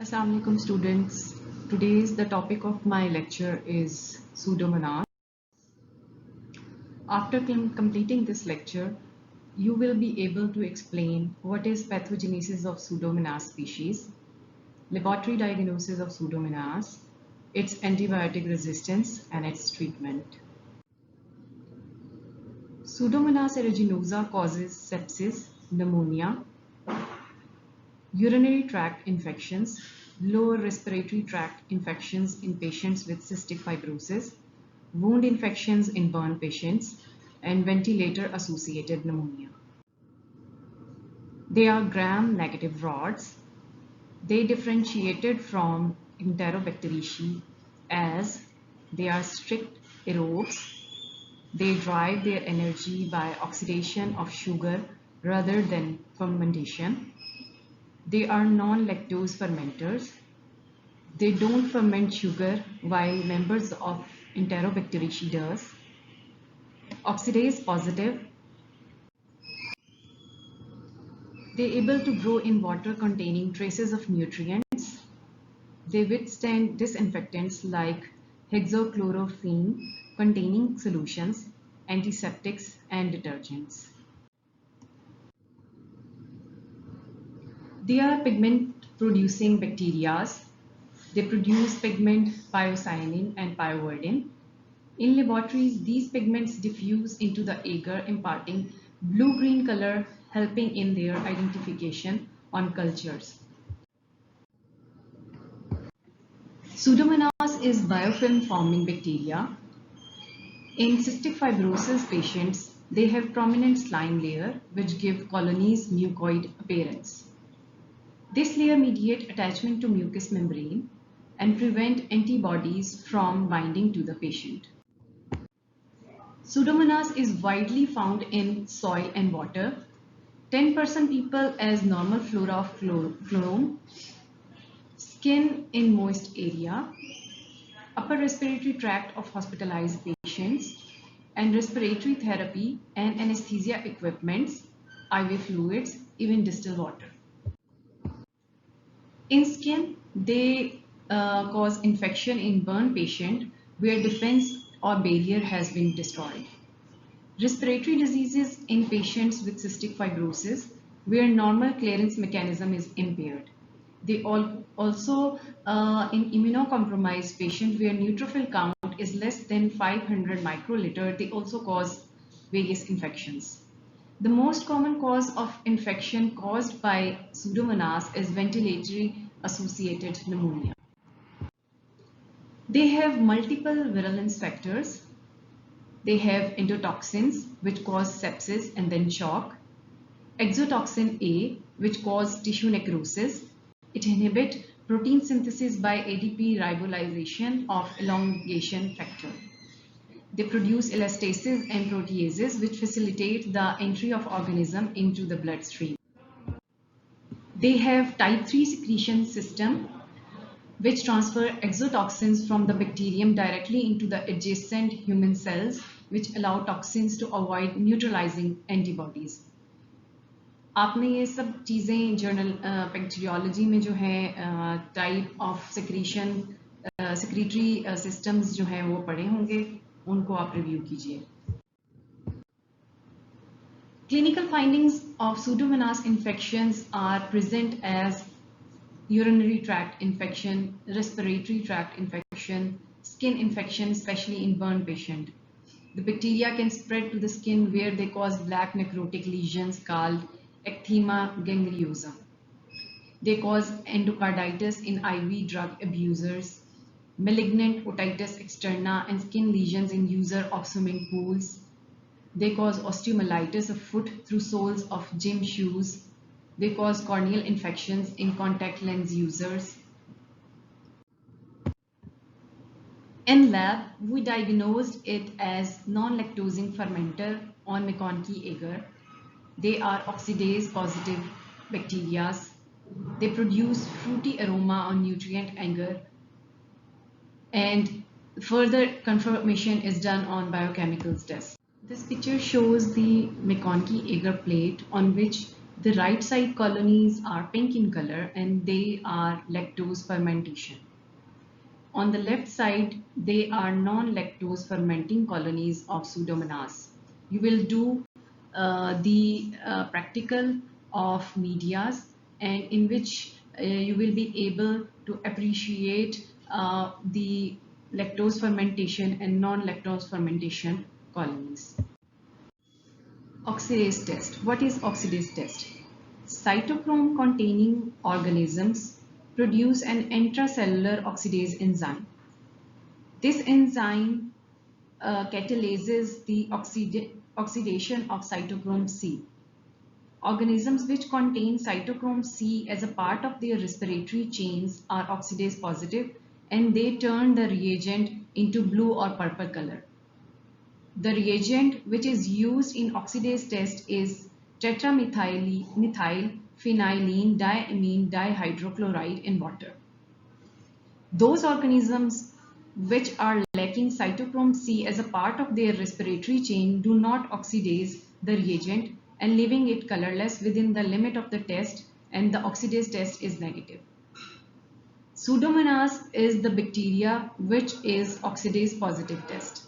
Assalamu alaikum students. Today's the topic of my lecture is Pseudomonas. After completing this lecture, you will be able to explain what is pathogenesis of Pseudomonas species, laboratory diagnosis of Pseudomonas, its antibiotic resistance and its treatment. Pseudomonas aeruginosa causes sepsis, pneumonia, urinary tract infections, lower respiratory tract infections in patients with cystic fibrosis, wound infections in burn patients, and ventilator-associated pneumonia. They are gram-negative rods. They differentiated from Enterobacteriaceae as they are strict aerobes. They derive their energy by oxidation of sugar rather than fermentation. They are non-lactose fermenters. They don't ferment sugar while members of Enterobacteriaceae does. Oxidase positive. They are able to grow in water containing traces of nutrients. They withstand disinfectants like hexachlorophene containing solutions, antiseptics, and detergents. They are pigment-producing bacteria. They produce pigment pyocyanin and pyoverdin. In laboratories, these pigments diffuse into the agar, imparting blue-green color, helping in their identification on cultures. Pseudomonas is biofilm-forming bacteria. In cystic fibrosis patients, they have prominent slime layer which give colonies mucoid appearance. This layer mediates attachment to mucous membrane and prevent antibodies from binding to the patient. Pseudomonas is widely found in soil and water. 10% people as normal flora of phloem, skin in moist area, upper respiratory tract of hospitalized patients, and respiratory therapy and anesthesia equipments, IV fluids, even distilled water. In skin, they cause infection in burn patient where defense or barrier has been destroyed. Respiratory diseases in patients with cystic fibrosis where normal clearance mechanism is impaired. They also in immunocompromised patients where neutrophil count is less than 500 microliter, they also cause various infections. The most common cause of infection caused by Pseudomonas is ventilatory associated pneumonia. They have multiple virulence factors. They have endotoxins which cause sepsis and then shock. Exotoxin A which cause tissue necrosis. It inhibits protein synthesis by ADP ribosylation of elongation factor. They produce elastases and proteases which facilitate the entry of organism into the bloodstream. They have type 3 secretion system which transfer exotoxins from the bacterium directly into the adjacent human cells which allow toxins to avoid neutralizing antibodies. आपने ये सब चीज़ें journal bacteriology में जो है type of secretion secretory systems जो हैं वो पढ़े होंगे, उनको आप रिव्यू कीजिए. Clinical findings of Pseudomonas infections are present as urinary tract infection, respiratory tract infection, skin infection, especially in burn patient. The bacteria can spread to the skin where they cause black necrotic lesions called ecthema gangriosa. They cause endocarditis in IV drug abusers, malignant otitis externa and skin lesions in user of swimming pools. They cause osteomyelitis of foot through soles of gym shoes. They cause corneal infections in contact lens users. In lab, we diagnosed it as non-lactosing fermenter on McConkey agar. They are oxidase positive bacteria. They produce fruity aroma on nutrient agar. And further confirmation is done on biochemicals test. This picture shows the McConkey agar plate on which The right side colonies are pink in color and they are lactose fermentation. On the left side, they are non-lactose fermenting colonies of Pseudomonas. You will do the practical of medias, and in which you will be able to appreciate the lactose fermentation and non-lactose fermentation colonies. Oxidase test. What is oxidase test? Cytochrome containing organisms produce an intracellular oxidase enzyme. This enzyme catalyzes the oxidation of cytochrome C. Organisms which contain cytochrome C as a part of their respiratory chains are oxidase positive, and they turn the reagent into blue or purple color. The reagent which is used in oxidase test is tetramethyl phenylenediamine dihydrochloride in water. Those organisms which are lacking cytochrome C as a part of their respiratory chain do not oxidize the reagent and leaving it colorless within the limit of the test, and the oxidase test is negative. Pseudomonas is the bacteria which is oxidase positive test.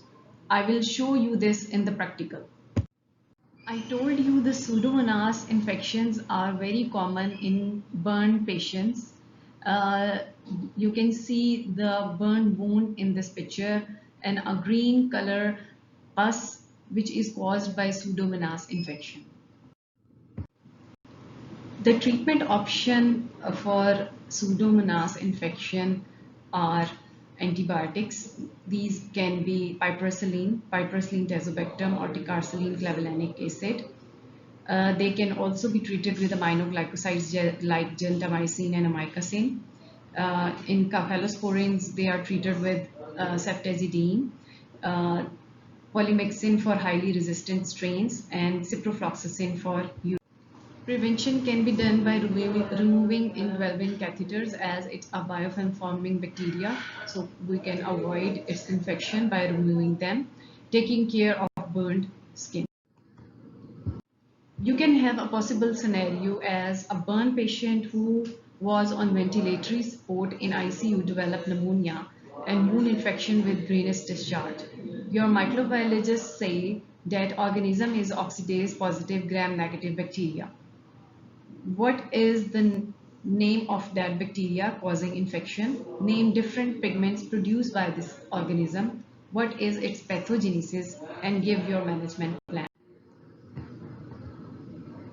I will show you this in the practical. I told you the Pseudomonas infections are very common in burn patients. You can see the burn wound in this picture and a green color pus which is caused by Pseudomonas infection. The treatment option for Pseudomonas infection are antibiotics. These can be piperacillin, tazobactam, or ticarcillin clavulanic acid. They can also be treated with aminoglycosides like gentamicin and amikacin. In cephalosporins, they are treated with ceftazidime, polymyxin for highly resistant strains, and ciprofloxacin for use. Prevention can be done by removing indwelling catheters, as it's a biofilm forming bacteria, so we can avoid its infection by removing them. Taking care of burned skin. You can have a possible scenario as a burn patient who was on ventilatory support in ICU developed pneumonia and wound infection with greenish discharge. Your microbiologists say that organism is oxidase positive gram negative bacteria. What is the name of that bacteria causing infection? Name different pigments produced by this organism. What is its pathogenesis? And give your management plan.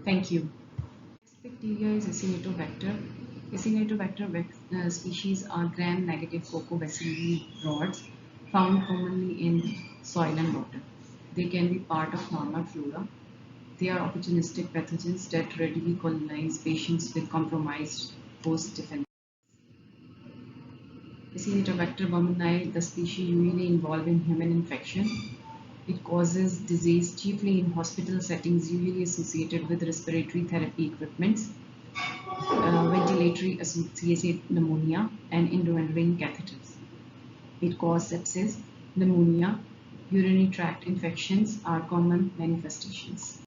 Thank you. This bacteria is Acinetobacter. Acinetobacter species are gram-negative cocobacilli rods found commonly in soil and water. They can be part of normal flora. They are opportunistic pathogens that readily colonize patients with compromised host defense. Acinetobacter baumannii, the species usually involved in human infection. It causes disease chiefly in hospital settings, usually associated with respiratory therapy equipments, ventilatory associated pneumonia, and indwelling catheters. It causes sepsis, pneumonia, urinary tract infections are common manifestations.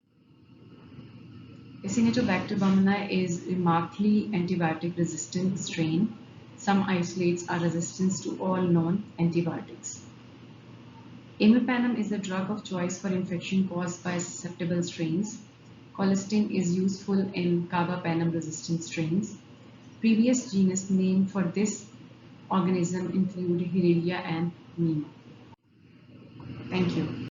Acinetobacter baumannii is a markedly antibiotic resistant strain. Some isolates are resistant to all known antibiotics. Imipenem is the drug of choice for infection caused by susceptible strains. Colistin is useful in carbapenem resistant strains. Previous genus name for this organism include Hirellia and Nemo. Thank you.